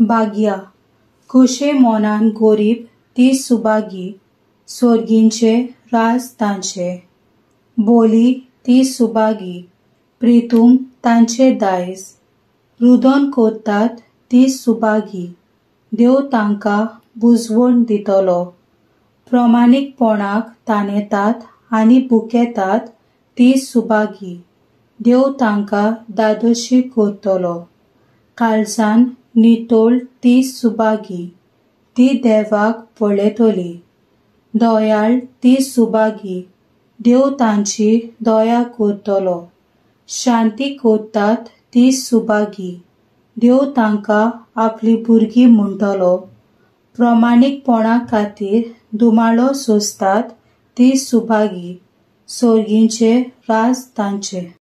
भाग्या खुशे मोनान गोरीब ती सुभागी, सोर्गींचे राज तांचे। बोली ती सुभागी, प्रितूम तांचे दायज। रुदोन कोत्तात ती सुभागी, देव तांकां बुजवण दितलो। प्रामाणिकपणाक ताणेतात आनी बुकेतात ती सुभागी, देव तांकां दादोशी करतलो। काळजान नितोळ ती सुभागी, ती देवाक पळयतली। दयाळ ती सुभागी, देव तांची दया करतलो। शांती कोत्तात ती सुभागी, देव तांकां आपली भुरगीं म्हणटलो। प्रामाणिकपणा खातीर दुमाळो सोंसतात ती सुभागी, सोर्गींचे राज तांचे।